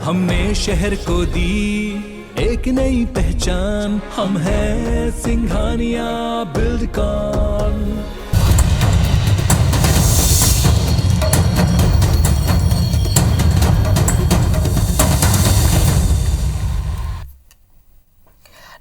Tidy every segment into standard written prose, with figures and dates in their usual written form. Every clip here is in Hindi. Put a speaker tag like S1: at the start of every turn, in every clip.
S1: हमने शहर को दी एक नई पहचान, हम हैं सिंघानिया बिल्डकॉन।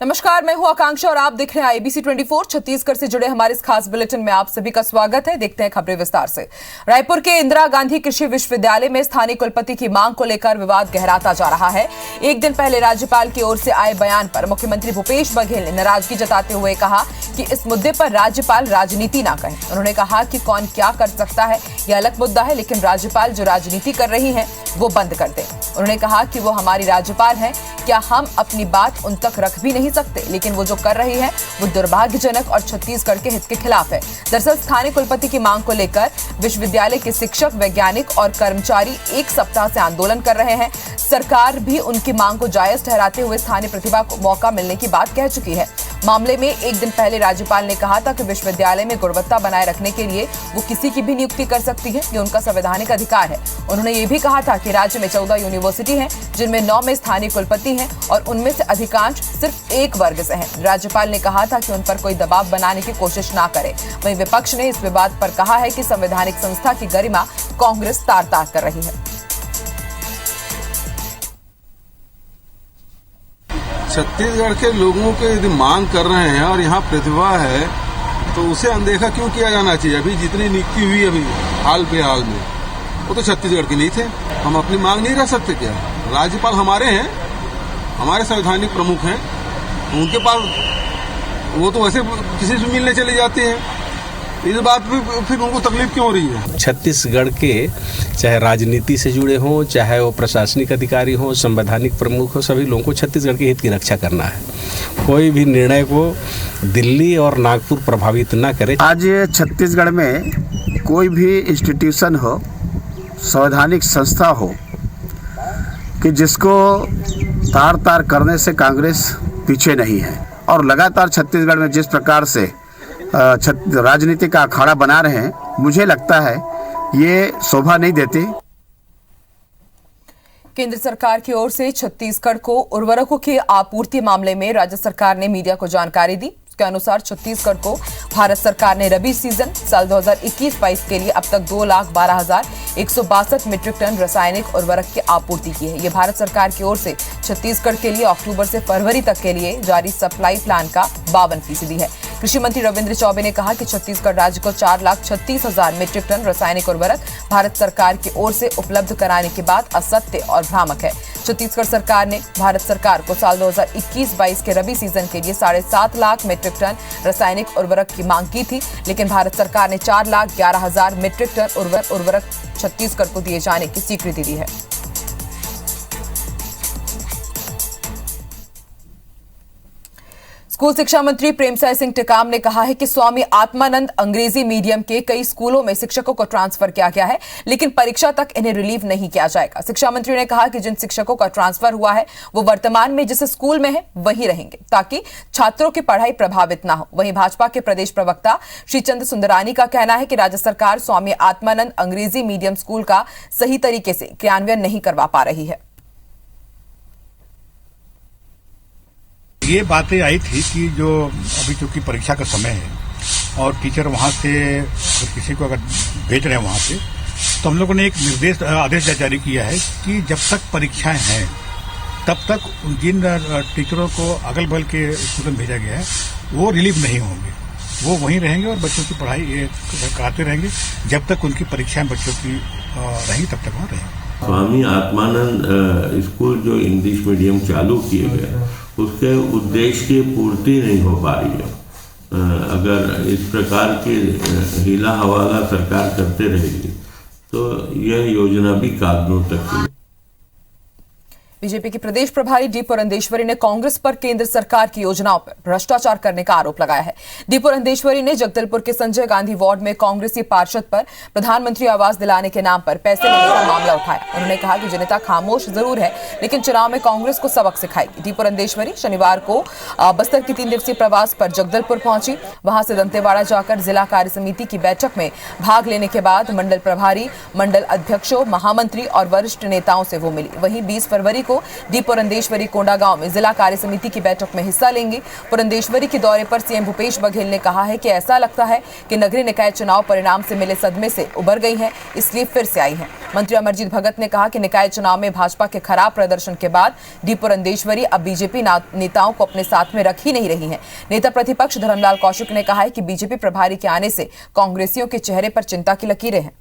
S2: नमस्कार, मैं हूं आकांक्षा और आप देख रहे हैं आईबीसी 24 छत्तीसगढ़ से जुड़े हमारे इस खास बुलेटिन में आप सभी का स्वागत है। देखते हैं खबरें विस्तार से। रायपुर के इंदिरा गांधी कृषि विश्वविद्यालय में स्थानीय कुलपति की मांग को लेकर विवाद गहराता जा रहा है। एक दिन पहले राज्यपाल की ओर से आए बयान पर मुख्यमंत्री भूपेश बघेल ने नाराजगी जताते हुए कहा कि इस मुद्दे पर राज्यपाल राजनीति ना करें। उन्होंने कहा कि कौन क्या कर सकता है यह अलग मुद्दा है, लेकिन राज्यपाल जो राजनीति कर रही है वो बंद कर दें। उन्होंने कहा कि वो हमारी राज्यपाल है, क्या हम अपनी बात उन तक रख भी नहीं सकते, लेकिन वो जो कर रही है वो दुर्भाग्यजनक और छत्तीसगढ़ के हित के खिलाफ है। दरअसल स्थानीय कुलपति की मांग को लेकर विश्वविद्यालय के शिक्षक, वैज्ञानिक और कर्मचारी एक सप्ताह से आंदोलन कर रहे हैं। सरकार भी उनकी मांग को जायज ठहराते हुए स्थानीय प्रतिभा को मौका मिलने की बात कह चुकी है। मामले में एक दिन पहले राज्यपाल ने कहा था कि विश्वविद्यालय में गुणवत्ता बनाए रखने के लिए वो किसी की भी नियुक्ति कर सकती है, ये उनका संवैधानिक अधिकार है। उन्होंने ये भी कहा था कि राज्य में 14 यूनिवर्सिटी हैं, जिनमें 9 में स्थानीय कुलपति हैं और उनमें से अधिकांश सिर्फ एक वर्ग से हैं। राज्यपाल ने कहा था कि उन पर कोई दबाव बनाने की कोशिश ना करे। वहीं विपक्ष ने इस विवाद पर कहा है कि संवैधानिक संस्था की गरिमा कांग्रेस तार-तार कर रही है।
S3: छत्तीसगढ़ के लोगों के यदि मांग कर रहे हैं और यहाँ प्रतिभा है तो उसे अनदेखा क्यों किया जाना चाहिए। अभी जितनी नियुक्ति हुई अभी हाल फिलहाल में वो तो छत्तीसगढ़ के नहीं थे। हम अपनी मांग नहीं रख सकते क्या? राज्यपाल हमारे हैं, हमारे संवैधानिक प्रमुख हैं, उनके पास वो तो वैसे किसी से मिलने चले जाते हैं। इस बात पे फिर उनको तकलीफ क्यों हो रही है?
S4: छत्तीसगढ़ के चाहे राजनीति से जुड़े हों, चाहे वो प्रशासनिक अधिकारी हों, संवैधानिक प्रमुख हो, सभी लोगों को छत्तीसगढ़ के हित की रक्षा करना है। कोई भी निर्णय को दिल्ली और नागपुर प्रभावित ना करे।
S5: आज छत्तीसगढ़ में कोई भी इंस्टीट्यूशन हो, संवैधानिक संस्था हो कि जिसको तार तार करने से कांग्रेस पीछे नहीं है। और लगातार छत्तीसगढ़ में जिस प्रकार से राजनीति का अखाड़ा बना रहे हैं, मुझे लगता है ये शोभा नहीं देती।
S2: केंद्र सरकार की ओर से छत्तीसगढ़ को उर्वरकों की आपूर्ति मामले में राज्य सरकार ने मीडिया को जानकारी दी। के अनुसार छत्तीसगढ़ को भारत सरकार ने रबी सीजन साल 2021-22 के लिए अब तक 2,12,162 मीट्रिक टन रासायनिक उर्वरक की आपूर्ति की है। ये भारत सरकार की ओर से छत्तीसगढ़ के लिए अक्टूबर से फरवरी तक के लिए जारी सप्लाई प्लान का 52% है। कृषि मंत्री रविंद्र चौबे ने कहा कि छत्तीसगढ़ राज्य को 4,36,000 मीट्रिक टन रासायनिक उर्वरक भारत सरकार की ओर से उपलब्ध कराने की बात असत्य और भ्रामक है। छत्तीसगढ़ सरकार ने भारत सरकार को साल 2021-22 के रबी सीजन के लिए 7.5 लाख मीट्रिक टन रासायनिक उर्वरक की मांग की थी, लेकिन भारत सरकार ने 4,11,000 मीट्रिक टन उर्वरक छत्तीसगढ़ को दिए जाने की स्वीकृति दी है। स्कूल शिक्षा मंत्री प्रेमसाय सिंह टेकाम ने कहा है कि स्वामी आत्मानंद अंग्रेजी मीडियम के कई स्कूलों में शिक्षकों को ट्रांसफर किया गया है, लेकिन परीक्षा तक इन्हें रिलीव नहीं किया जाएगा। शिक्षा मंत्री ने कहा कि जिन शिक्षकों का ट्रांसफर हुआ है वो वर्तमान में जिस स्कूल में है वहीं रहेंगे ताकि छात्रों की पढ़ाई प्रभावित न हो। वहीं भाजपा के प्रदेश प्रवक्ता श्री चंद्र सुंदरानी का कहना है कि राज्य सरकार स्वामी आत्मानंद अंग्रेजी मीडियम स्कूल का सही तरीके से क्रियान्वयन नहीं करवा पा रही है।
S6: ये बातें आई थी कि जो अभी चूंकि परीक्षा का समय है और टीचर वहाँ से अगर किसी को अगर भेज रहे हैं वहाँ से, तो हम लोगों ने एक आदेश जारी किया है कि जब तक परीक्षाएं हैं तब तक जिन टीचरों को अगल बगल के स्कूल में भेजा गया है वो रिलीव नहीं होंगे, वो वहीं रहेंगे और बच्चों की पढ़ाई कराते रहेंगे जब तक उनकी परीक्षाएं बच्चों की रहेंगी तब तक वहाँ रहेंगे।
S7: स्वामी आत्मानंद स्कूल जो इंग्लिश मीडियम चालू किए गए उसके उद्देश्य की पूर्ति नहीं हो पा रही है। अगर इस प्रकार की हीला हवाला सरकार करते रहेगी तो यह योजना भी कागजों तक
S2: बीजेपी की प्रदेश प्रभारी डी पुरंदेश्वरी ने कांग्रेस पर केंद्र सरकार की योजनाओं पर भ्रष्टाचार करने का आरोप लगाया है। डी पुरंदेश्वरी ने जगदलपुर के संजय गांधी वार्ड में कांग्रेसी पार्षद पर प्रधानमंत्री आवास दिलाने के नाम पर पैसे लेने का मामला उठाया। उन्होंने कहा कि जनता खामोश जरूर है, लेकिन चुनाव में कांग्रेस को सबक सिखाएगी। डी पुरंदेश्वरी शनिवार को बस्तर की 3 दिवसीय प्रवास पर जगदलपुर पहुंची। वहां से दंतेवाड़ा जाकर जिला कार्य समिति की बैठक में भाग लेने के बाद मंडल प्रभारी, मंडल अध्यक्षों, महामंत्री और वरिष्ठ नेताओं से वो मिली। वहीं 20 फरवरी को डी पुरंदेश्वरी कोंडागांव में जिला कार्य समिति की बैठक में हिस्सा लेंगे। पुरंदेश्वरी के दौरे पर सीएम भूपेश बघेल ने कहा है कि ऐसा लगता है कि नगरीय निकाय चुनाव परिणाम से मिले सदमे से उबर गई हैं, इसलिए फिर से आई हैं। मंत्री अमरजीत भगत ने कहा कि निकाय चुनाव में भाजपा के खराब प्रदर्शन के बाद डी पुरंदेश्वरी अब बीजेपी नेताओं को अपने साथ में रख ही नहीं रही हैं। नेता प्रतिपक्ष धर्मलाल कौशिक ने कहा है कि बीजेपी प्रभारी के आने से कांग्रेसियों के चेहरे पर चिंता की लकीरें हैं।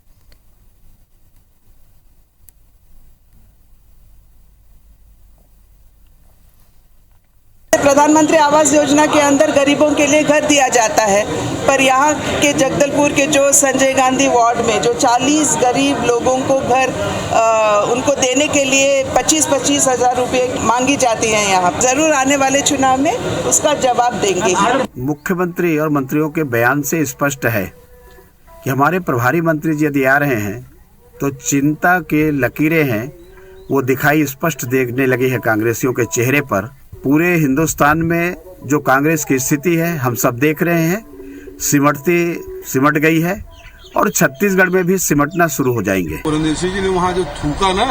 S8: प्रधानमंत्री आवास योजना के अंदर गरीबों के लिए घर दिया जाता है, पर यहाँ के जगदलपुर के जो संजय गांधी वार्ड में जो 40 गरीब लोगों को घर उनको देने के लिए 25-25 हज़ार रुपये मांगी जाती हैं। यहाँ जरूर आने वाले चुनाव में उसका जवाब देंगे।
S5: मुख्यमंत्री और मंत्रियों के बयान से स्पष्ट है कि हमारे प्रभारी मंत्री जी यदि आ रहे हैं तो चिंता के लकीरें हैं वो दिखाई स्पष्ट देखने लगी है कांग्रेसियों के चेहरे पर। पूरे हिंदुस्तान में जो कांग्रेस की स्थिति है हम सब देख रहे हैं, सिमट गई है और छत्तीसगढ़ में भी सिमटना शुरू हो जाएंगे।
S3: पुरंदेश्वरी जी ने वहाँ जो थूका ना,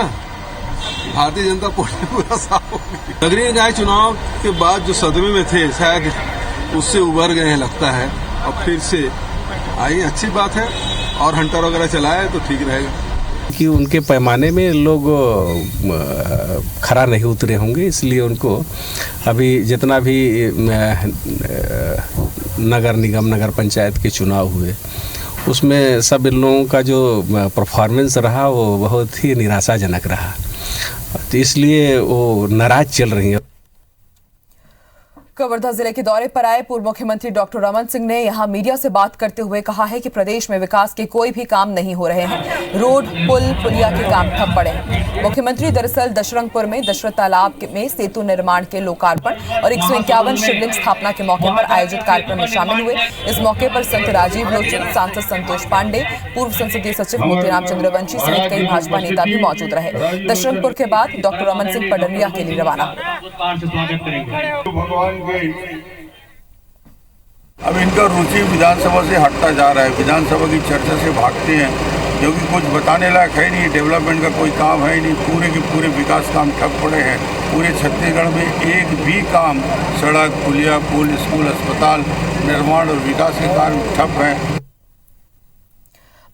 S3: भारतीय जनता पार्टी पूरा साफ हो गई। नगरीय निकाय चुनाव के बाद जो सदमे में थे शायद उससे उबर गए हैं लगता है, और फिर से आई। अच्छी बात है, और हंटर वगैरह चलाए तो ठीक रहेगा
S4: कि उनके पैमाने में लोग खरा नहीं उतरे होंगे, इसलिए उनको अभी जितना भी नगर निगम, नगर पंचायत के चुनाव हुए उसमें सब इन लोगों का जो परफॉर्मेंस रहा वो बहुत ही निराशाजनक रहा, तो इसलिए वो नाराज चल रही हैं।
S2: कवर्धा जिले के दौरे पर आए पूर्व मुख्यमंत्री डॉक्टर रमन सिंह ने यहां मीडिया से बात करते हुए कहा है कि प्रदेश में विकास के कोई भी काम नहीं हो रहे हैं। रोड, पुल, पुलिया के काम ठप पड़े हैं। मुख्यमंत्री दरअसल दशरंगपुर में दशरथ तालाब में सेतु निर्माण के लोकार्पण और 151 शिवलिंग स्थापना के मौके पर आयोजित कार्यक्रम में शामिल हुए। इस मौके पर संत राजीव लोचन, सांसद संतोष पांडे, पूर्व संसदीय सचिव मोतीराम चंद्रवंशी सहित कई भाजपा नेता भी मौजूद रहे। दशरंगपुर के बाद डॉक्टर रमन सिंह पडरिया के लिए रवाना हुए।
S9: अब इनका रुचि विधानसभा से हटता जा रहा है, विधानसभा की चर्चा से भागते हैं, क्योंकि कुछ बताने लायक है नहीं, डेवलपमेंट का कोई काम है नहीं। पूरे के पूरे विकास काम ठप पड़े हैं। पूरे छत्तीसगढ़ में एक भी काम, सड़क, पुलिया, पुल, स्कूल, अस्पताल निर्माण और विकास के काम ठप हैं।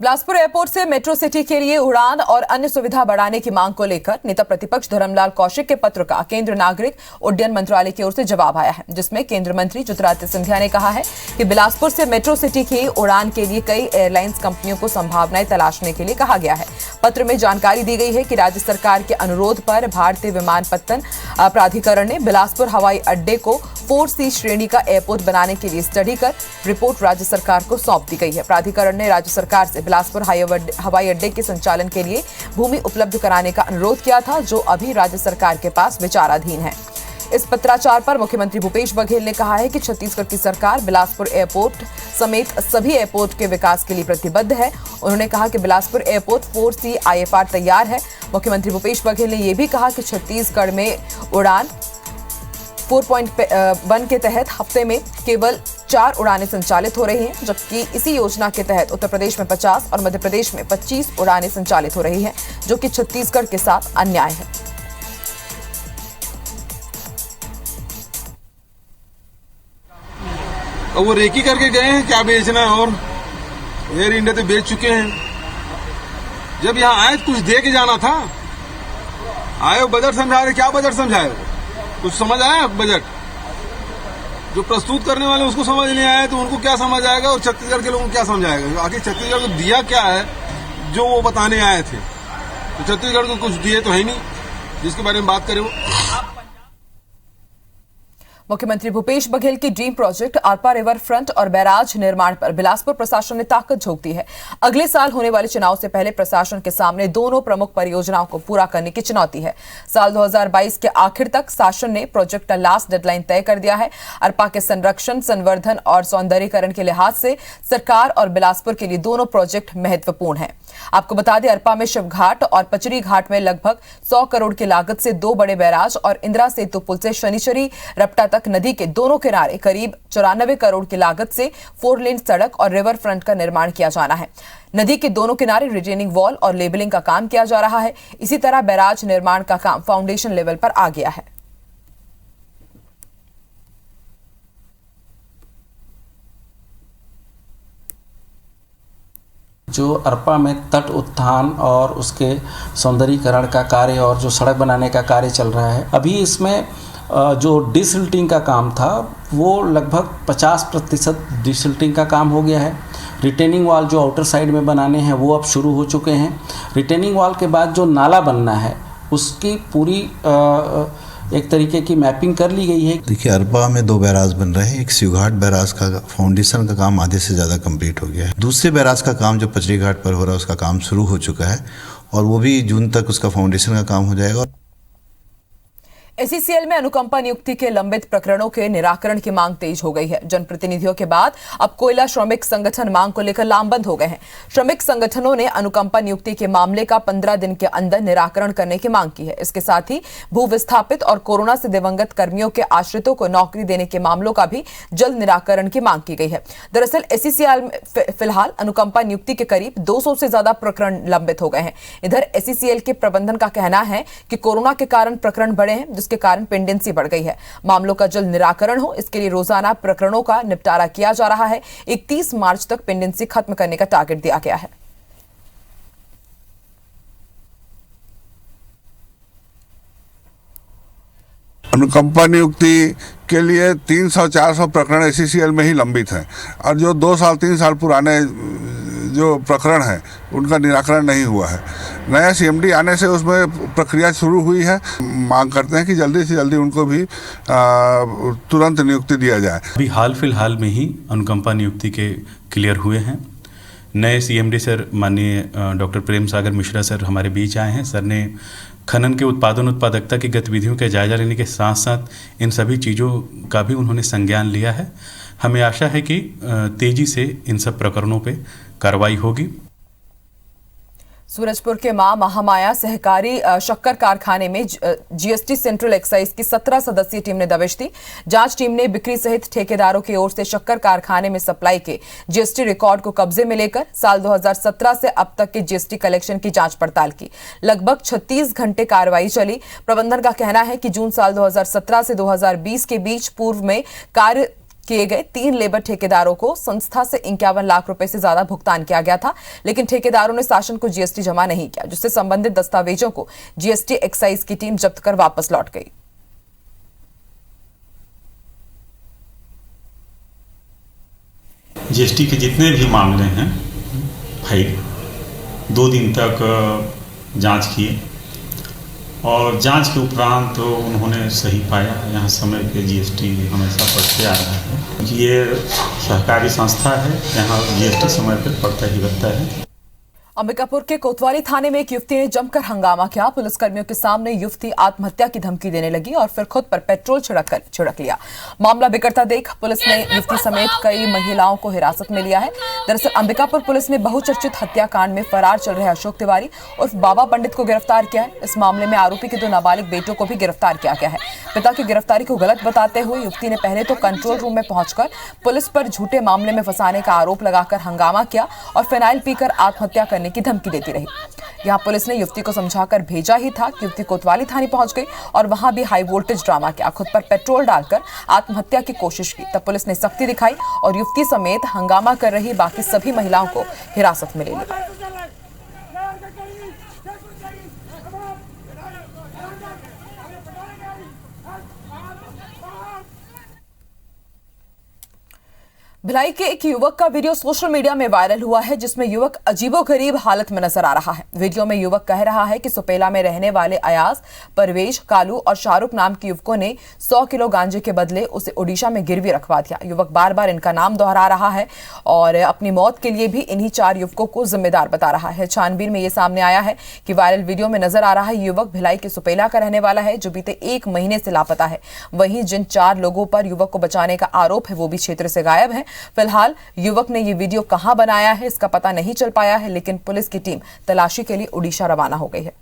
S2: बिलासपुर एयरपोर्ट से मेट्रो सिटी के लिए उड़ान और अन्य सुविधा बढ़ाने की मांग को लेकर नेता प्रतिपक्ष धर्मलाल कौशिक के पत्र का केंद्र नागरिक उड्डयन मंत्रालय की ओर से जवाब आया है, जिसमें केंद्रीय मंत्री ज्योतिरादित्य सिंधिया ने कहा है कि बिलासपुर से मेट्रो सिटी की उड़ान के लिए कई एयरलाइंस कंपनियों को संभावनाएं तलाशने के लिए कहा गया है। पत्र में जानकारी दी गई है कि राज्य सरकार के अनुरोध पर भारतीय विमानपत्तन प्राधिकरण ने बिलासपुर हवाई अड्डे को 4C श्रेणी का एयरपोर्ट बनाने के लिए स्टडी कर रिपोर्ट राज्य सरकार को सौंप दी गई है। प्राधिकरण ने राज्य सरकार से बिलासपुर हवाई अड्डे के संचालन के लिए भूमि उपलब्ध कराने का अनुरोध किया था, जो अभी राज्य सरकार के पास विचाराधीन है। इस पत्राचार पर मुख्यमंत्री भूपेश बघेल ने कहा है कि छत्तीसगढ़ की सरकार बिलासपुर एयरपोर्ट समेत सभी एयरपोर्ट के विकास के लिए प्रतिबद्ध है। उन्होंने कहा कि बिलासपुर एयरपोर्ट 4C IFR तैयार है। मुख्यमंत्री भूपेश बघेल ने यह भी कहा कि छत्तीसगढ़ में उड़ान 4.1 के तहत हफ्ते में केवल 4 उड़ानें संचालित हो रही हैं, जबकि इसी योजना के तहत उत्तर प्रदेश में 50 और मध्य प्रदेश में 25 उड़ानें संचालित हो रही हैं, जो कि छत्तीसगढ़ के साथ अन्याय है।
S3: और वो रेकी करके गए हैं क्या बेचना है, और एयर इंडिया तो बेच चुके हैं। जब यहाँ आए कुछ दे के जाना था, आए बजट समझा रहे, क्या बजट समझाए? कुछ समझ आया बजट? जो प्रस्तुत करने वाले उसको समझ नहीं आया तो उनको क्या समझ आएगा, और छत्तीसगढ़ के लोगों को क्या समझ आएगा? आखिर छत्तीसगढ़ को दिया क्या है जो वो बताने आए थे? तो छत्तीसगढ़ को कुछ दिए तो है नहीं जिसके बारे में बात करें वो।
S2: मुख्यमंत्री भूपेश बघेल की dream project Arpa river front और बैराज निर्माण पर बिलासपुर प्रशासन ने ताकत झोंक दी है। अगले साल होने वाले चुनाव से पहले प्रशासन के सामने दोनों प्रमुख परियोजनाओं को पूरा करने की चुनौती है। साल 2022 के आखिर तक शासन ने प्रोजेक्ट का लास्ट डेडलाइन तय कर दिया है। अरपा के संरक्षण, संवर्धन और सौंदर्यीकरण के लिहाज से सरकार और बिलासपुर के लिए दोनों प्रोजेक्ट महत्वपूर्ण हैं। आपको बता दें, अरपा में शिव घाट और पचरी घाट में लगभग 100 करोड़ की लागत से 2 बड़े बैराज और इंदिरा सेतु पुल से शनिचरी रपटा तक नदी के दोनों किनारे करीब 94 करोड़ की लागत से 4 लेन सड़क और रिवर फ्रंट का निर्माण किया जाना है। नदी के दोनों किनारे रिटेनिंग वॉल और लेबलिंग का काम किया जा रहा है। इसी तरह बैराज निर्माण का काम फाउंडेशन लेवल पर आ गया है।
S10: जो अरपा में तट उत्थान और उसके सौंदर्यीकरण का कार्य और जो सड़क बनाने का कार्य चल रहा है, अभी इसमें जो डिसिल्टिंग का काम था वो लगभग 50% डिसिल्टिंग का काम हो गया है। रिटेनिंग वॉल जो आउटर साइड में बनाने हैं वो अब शुरू हो चुके हैं। रिटेनिंग वॉल के बाद जो नाला बनना है उसकी पूरी एक तरीके की मैपिंग कर ली गई है।
S11: देखिए, अरपा में 2 बैराज बन रहे हैं। एक शिवघाट बैराज का फाउंडेशन का काम आधे से ज़्यादा कंप्लीट हो गया है। दूसरे बैराज का काम जो पचरी घाट पर हो रहा है उसका काम शुरू हो चुका है और वो भी जून तक उसका फाउंडेशन का काम हो जाएगा।
S2: एसईसीएल में अनुकंपा नियुक्ति के लंबित प्रकरणों के निराकरण की मांग तेज हो गई है। जनप्रतिनिधियों के बाद अब कोयला श्रमिक संगठन मांग को लेकर लामबंद हो गए हैं। श्रमिक संगठनों ने अनुकंपा नियुक्ति के मामले का 15 दिन के अंदर निराकरण करने की मांग की है। इसके साथ ही भू विस्थापित और कोरोना से दिवंगत कर्मियों के आश्रितों को नौकरी देने के मामलों का भी जल्द निराकरण की मांग की गई है। दरअसल एसईसीएल में फिलहाल अनुकंपा नियुक्ति के करीब 200 से ज्यादा प्रकरण लंबित हो गए हैं। इधर एसईसीएल के प्रबंधन का कहना है कि कोरोना के कारण प्रकरण बढ़े हैं, के कारण पेंडेंसी बढ़ गई है। मामलों का जल्द निराकरण हो, इसके लिए रोजाना प्रकरणों का निपटारा किया जा रहा है। 31 मार्च तक पेंडेंसी खत्म करने का टारगेट दिया गया है।
S9: अनुकंपा नियुक्ति के लिए 300-400 प्रकरण एसईसीएल में ही लंबित हैं और जो 2-3 साल पुराने जो प्रकरण है उनका निराकरण नहीं हुआ है। नया सीएमडी आने से उसमें प्रक्रिया शुरू हुई है। मांग करते हैं कि जल्दी से जल्दी उनको भी तुरंत नियुक्ति दिया जाए।
S12: अभी हाल फिलहाल में ही अनुकंपा नियुक्ति के क्लियर हुए हैं। नए सीएमडी सर माननीय डॉक्टर प्रेम सागर मिश्रा सर हमारे बीच आए हैं। सर ने खनन के उत्पादकता की गतिविधियों का जायजा लेने के साथ साथ इन सभी चीज़ों का भी उन्होंने संज्ञान लिया है। हमें आशा है कि तेजी से इन सब प्रकरणों पे कार्रवाई होगी।
S2: सूरजपुर के मां महामाया सहकारी शक्कर कारखाने में जीएसटी सेंट्रल एक्साइज की 17 सदस्यीय टीम ने दबिश दी। जांच टीम ने बिक्री सहित ठेकेदारों की ओर से शक्कर कारखाने में सप्लाई के जीएसटी रिकॉर्ड को कब्जे में लेकर साल 2017 से अब तक के जीएसटी कलेक्शन की जांच पड़ताल की। लगभग 36 घंटे कार्रवाई चली। प्रबंधन का कहना है कि जून साल 2017 से 2020 के बीच पूर्व में कार्य किए गए 3 लेबर ठेकेदारों को संस्था से 51 लाख रुपए से ज्यादा भुगतान किया गया था, लेकिन ठेकेदारों ने शासन को जीएसटी जमा नहीं किया, जिससे संबंधित दस्तावेजों को जीएसटी एक्साइज की टीम जब्त कर वापस लौट गई।
S12: जीएसटी के जितने भी मामले हैं भाई 2 दिन तक जांच किए और जांच के उपरांत तो उन्होंने सही पाया। यहाँ समय पे जीएसटी हमेशा पड़ते आ रहा है। ये सहकारी संस्था है, यहाँ जीएसटी समय पे पड़ता ही रहता है।
S2: अंबिकापुर के कोतवाली थाने में एक युवती ने जमकर हंगामा किया। पुलिसकर्मियों के सामने युवती आत्महत्या की धमकी देने लगी और फिर खुद पर पेट्रोल छिड़क लिया। मामला बिगड़ता देख पुलिस ने युवती समेत कई महिलाओं को हिरासत में लिया है। दरअसल अंबिकापुर पुलिस ने बहुचर्चित हत्याकांड में फरार चल रहे अशोक तिवारी उर्फ बाबा पंडित को गिरफ्तार किया है। इस मामले में आरोपी के 2 नाबालिग बेटों को भी गिरफ्तार किया गया है। पिता की गिरफ्तारी को गलत बताते हुए युवती ने पहले तो कंट्रोल रूम में पहुंचकर पुलिस पर झूठे मामले में फंसाने का आरोप लगाकर हंगामा किया और फिनाइल पीकर आत्महत्या करने की धमकी देती रही। यहां पुलिस ने युवती को समझाकर भेजा ही था कि युवती कोतवाली थाने पहुंच गई और वहां भी हाई वोल्टेज ड्रामा किया, खुद पर पेट्रोल डालकर आत्महत्या की कोशिश की। तब पुलिस ने सख्ती दिखाई और युवती समेत हंगामा कर रही बाकी सभी महिलाओं को हिरासत में ले लिया। भिलाई के एक युवक का वीडियो सोशल मीडिया में वायरल हुआ है, जिसमें युवक अजीबोगरीब हालत में नजर आ रहा है। वीडियो में युवक कह रहा है कि सुपेला में रहने वाले अयाज, परवेज, कालू और शाहरुख नाम के युवकों ने 100 किलो गांजे के बदले उसे ओडिशा में गिरवी रखवा दिया। युवक बार बार इनका नाम दोहरा रहा है और अपनी मौत के लिए भी इन्हीं 4 युवकों को जिम्मेदार बता रहा है। छानबीन में यह सामने आया है कि वायरल वीडियो में नजर आ रहा है युवक भिलाई के सुपेला का रहने वाला है, जो बीते 1 महीने से लापता है। वहीं जिन 4 लोगों पर युवक को बचाने का आरोप है वो भी क्षेत्र से गायब है। फिलहाल युवक ने ये वीडियो कहां बनाया है इसका पता नहीं चल पाया है, लेकिन पुलिस की टीम तलाशी के लिए ओडिशा रवाना हो गई है।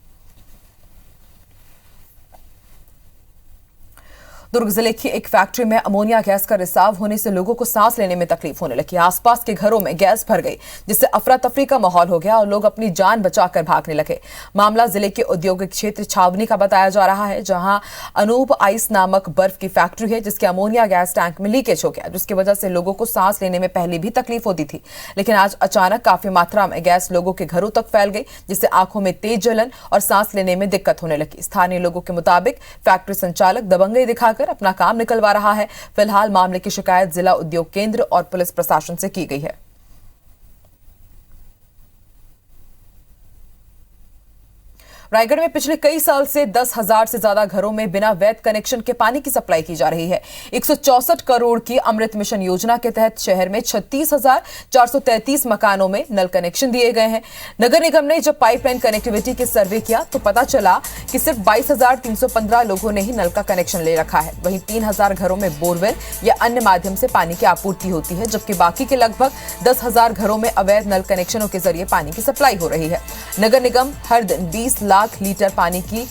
S2: दुर्ग जिले की एक फैक्ट्री में अमोनिया गैस का रिसाव होने से लोगों को सांस लेने में तकलीफ होने लगी। आसपास के घरों में गैस भर गई, जिससे अफरा तफरी का माहौल हो गया और लोग अपनी जान बचाकर भागने लगे। मामला जिले के औद्योगिक क्षेत्र छावनी का बताया जा रहा है, जहां अनूप आइस नामक बर्फ की फैक्ट्री है, जिसके अमोनिया गैस टैंक में लीकेज हो गया, जिसकी वजह से लोगों को सांस लेने में पहले भी तकलीफ होती थी। लेकिन आज अचानक काफी मात्रा में गैस लोगों के घरों तक फैल गई, जिससे आंखों में तेज जलन और सांस लेने में दिक्कत होने लगी। स्थानीय लोगों के मुताबिक फैक्ट्री संचालक दबंगई दिखाकर अपना काम निकलवा रहा है। फिलहाल मामले की शिकायत जिला उद्योग केंद्र और पुलिस प्रशासन से की गई है। रायगढ़ में पिछले कई साल से 10,000 से ज्यादा घरों में बिना वैध कनेक्शन के पानी की सप्लाई की जा रही है। 164 करोड़ की अमृत मिशन योजना के तहत शहर में 36,433 मकानों में नल कनेक्शन दिए गए हैं। नगर निगम ने जब पाइपलाइन कनेक्टिविटी के सर्वे किया तो पता चला कि सिर्फ 22,315 लोगों ने ही नल का कनेक्शन ले रखा है। वहीं 3,000 घरों में बोरवेल या अन्य माध्यम से पानी की आपूर्ति होती है, जबकि बाकी के लगभग 10,000 घरों में अवैध नल कनेक्शनों के जरिए पानी की सप्लाई हो रही है। नगर निगम हर दिन 20 लाख लीटर पानी की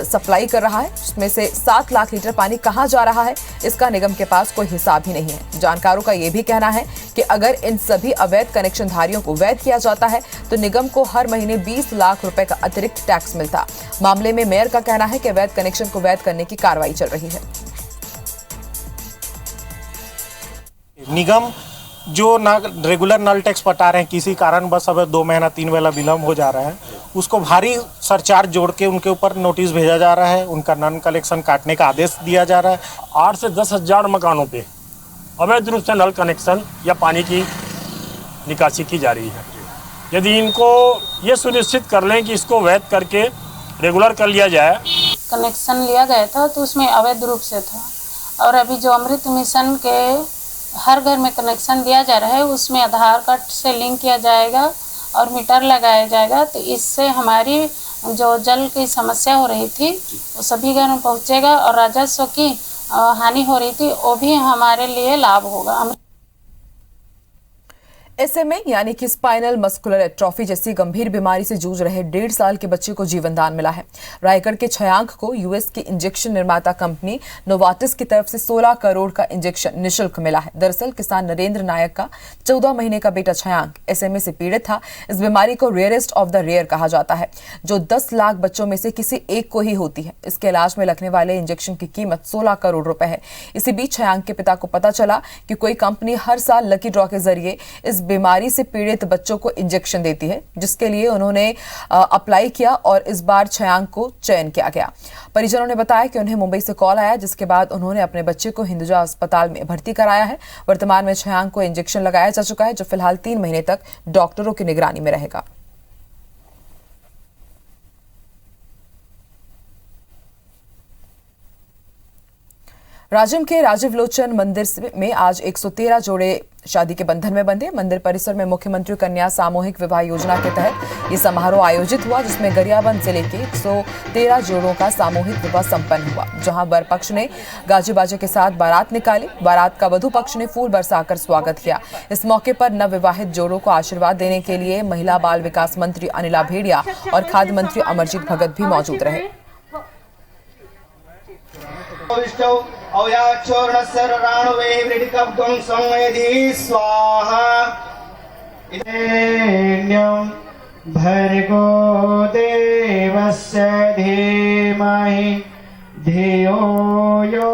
S2: सप्लाई कर रहा है, जिसमें से 7 लाख लीटर पानी कहां जा रहा है इसका निगम के पास कोई हिसाब ही नहीं है। जानकारों का यह भी कहना है कि अगर इन सभी अवैध कनेक्शनधारियों को वैध किया जाता है तो निगम को हर महीने 20 लाख रुपए का अतिरिक्त टैक्स मिलता। मामले में मेयर का कहना है कि अवैध कनेक्शन को वैध करने की कार्रवाई चल रही है।
S13: निगम जो ना रेगुलर नल टैक्स पटा रहे हैं, किसी कारण बस अब 2 महीना 3 वेला विलम्ब हो जा रहा है, उसको भारी सरचार्ज जोड़ के उनके ऊपर नोटिस भेजा जा रहा है, उनका नन कलेक्शन काटने का आदेश दिया जा रहा है।
S14: 8 से 10,000 मकानों पे अवैध रूप से नल कनेक्शन या पानी की निकासी की जा रही है। यदि इनको ये सुनिश्चित कर लें कि इसको वैध करके रेगुलर कर लिया जाए।
S15: कनेक्शन लिया गया था तो उसमें अवैध रूप से था, और अभी जो अमृत मिशन के हर घर में कनेक्शन दिया जा रहा है उसमें आधार कार्ड से लिंक किया जाएगा और मीटर लगाया जाएगा, तो इससे हमारी जो जल की समस्या हो रही थी वो सभी घर में पहुंचेगा और राजस्व की हानि हो रही थी वो भी हमारे लिए लाभ होगा।
S2: SMA यानी कि स्पाइनल मस्कुलर एट्रोफी जैसी गंभीर बीमारी से जूझ रहे 1.5 साल के बच्चे को जीवन दान मिला है। रायगढ़ के छयांक को यूएस की इंजेक्शन निर्माता कंपनी नोवाटिस की तरफ से 16 करोड़ का इंजेक्शन निःशुल्क मिला है। दरअसल किसान नरेंद्र नायक का 14 महीने का बेटा छयांक SMA से पीड़ित था। इस बीमारी को रेयरेस्ट ऑफ द रेयर कहा जाता है, जो 10 लाख बच्चों में से किसी एक को ही होती है। इसके इलाज में लगने वाले इंजेक्शन की कीमत 16 करोड़ रुपए है। इसी बीच छयांक के पिता को पता चला कि कोई कंपनी हर साल लकी ड्रॉ के जरिए इस बीमारी से पीड़ित बच्चों को इंजेक्शन देती है, जिसके लिए उन्होंने अप्लाई किया और इस बार छयांक को चयन किया गया। परिजनों ने बताया कि उन्हें मुंबई से कॉल आया, जिसके बाद उन्होंने अपने बच्चे को हिंदुजा अस्पताल में भर्ती कराया है। वर्तमान में छयांक को इंजेक्शन लगाया जा चुका है, जो फिलहाल 3 महीने तक डॉक्टरों की निगरानी में रहेगा। राजिम के राजीव लोचन मंदिर में आज 113 जोड़े शादी के बंधन में बंधे। मंदिर परिसर में मुख्यमंत्री कन्या सामूहिक विवाह योजना के तहत ये समारोह आयोजित हुआ, जिसमें गरियाबंद जिले के 113 जोड़ों का सामूहिक विवाह संपन्न हुआ, जहां वर पक्ष ने गाजे बाजे के साथ बारात निकाली। बारात का वधु पक्ष ने फूल बरसाकर स्वागत किया। इस मौके पर नवविवाहित जोड़ों को आशीर्वाद देने के लिए महिला बाल विकास मंत्री अनिला भेड़िया और खाद्य मंत्री अमरजीत भगत भी मौजूद रहे।
S16: भर्गो देवस्य धीमहि धियो यो।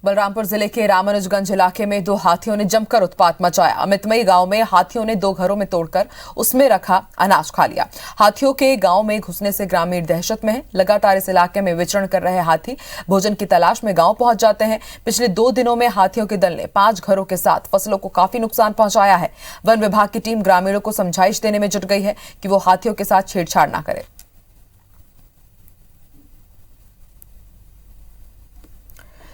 S2: बलरामपुर जिले के रामानुजगंज इलाके में 2 हाथियों ने जमकर उत्पात मचाया। अमितमई गांव में हाथियों ने 2 घरों में तोड़कर उसमें रखा अनाज खा लिया। हाथियों के गांव में घुसने से ग्रामीण दहशत में हैं। लगातार इस इलाके में विचरण कर रहे हाथी भोजन की तलाश में गांव पहुंच जाते हैं। पिछले 2 दिनों में हाथियों के दल ने 5 घरों के साथ फसलों को काफी नुकसान पहुंचाया है। वन विभाग की टीम ग्रामीणों को समझाइश देने में जुट गई है कि वो हाथियों के साथ छेड़छाड़ न करें।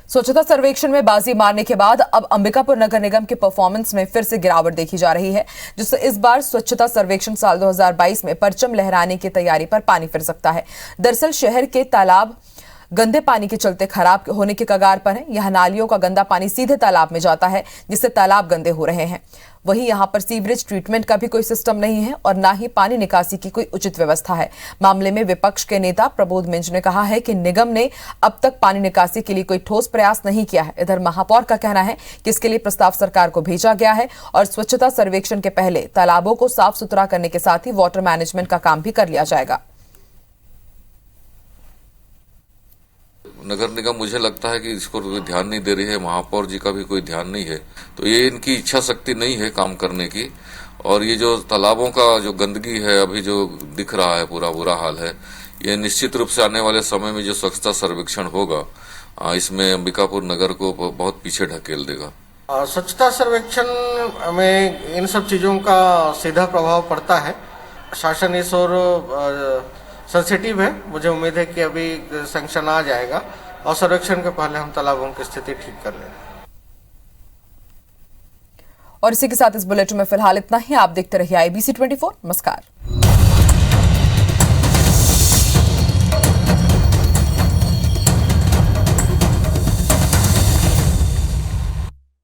S2: स्वच्छता सर्वेक्षण में बाजी मारने के बाद अब अंबिकापुर नगर निगम के परफॉर्मेंस में फिर से गिरावट देखी जा रही है, जिससे इस बार स्वच्छता सर्वेक्षण साल 2022 में परचम लहराने की तैयारी पर पानी फिर सकता है। दरअसल शहर के तालाब गंदे पानी के चलते खराब होने के कगार पर है। यहां नालियों का गंदा पानी सीधे तालाब में जाता है, जिससे तालाब गंदे हो रहे हैं। वहीं यहां पर सीवरेज ट्रीटमेंट का भी कोई सिस्टम नहीं है और ना ही पानी निकासी की कोई उचित व्यवस्था है। मामले में विपक्ष के नेता प्रबोध मिंज ने कहा है कि निगम ने अब तक पानी निकासी के लिए कोई ठोस प्रयास नहीं किया है। इधर महापौर का कहना है कि इसके लिए प्रस्ताव सरकार को भेजा गया है और स्वच्छता सर्वेक्षण के पहले तालाबों को साफ सुथरा करने के साथ ही वाटर मैनेजमेंट का काम भी कर लिया जाएगा।
S17: नगर निगम मुझे लगता है कि इसको कोई ध्यान नहीं दे रही है, महापौर जी का भी कोई ध्यान नहीं है, तो ये इनकी इच्छा शक्ति नहीं है काम करने की। और ये जो तालाबों का जो गंदगी है अभी जो दिख रहा है, पूरा बुरा हाल है, ये निश्चित रूप से आने वाले समय में जो स्वच्छता सर्वेक्षण होगा इसमें अंबिकापुर नगर को बहुत पीछे ढकेल देगा।
S18: स्वच्छता सर्वेक्षण में इन सब चीज़ों का सीधा प्रभाव पड़ता है। शासन इस ओर सेंसिटिव है। मुझे उम्मीद है कि अभी सैंक्शन आ जाएगा और सर्वेक्षण के पहले हम तालाबों की स्थिति ठीक कर लेंगे।
S2: और इसी के साथ इस बुलेटिन में फिलहाल इतना ही। आप देखते रहिए IBC 24। नमस्कार।